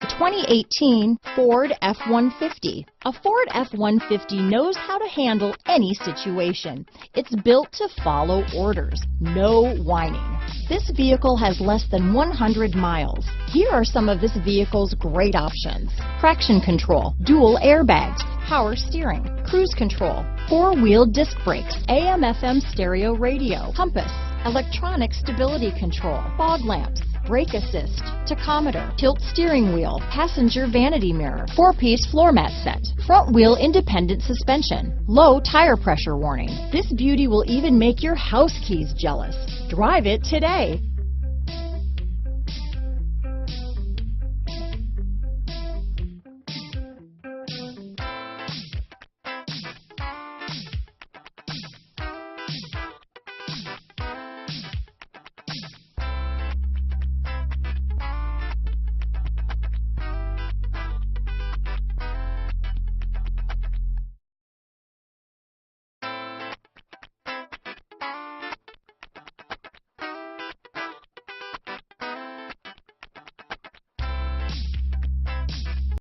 2018 Ford F-150. A Ford F-150 knows how to handle any situation. It's built to follow orders, no whining. This vehicle has less than 100 miles. Here are some of this vehicle's great options: traction control, dual airbags, power steering, cruise control, four-wheel disc brakes, AM/FM stereo radio, compass, electronic stability control, fog lamps, brake assist, tachometer, tilt steering wheel, passenger vanity mirror, four-piece floor mat set, front wheel independent suspension, low tire pressure warning. This beauty will even make your house keys jealous. Drive it today.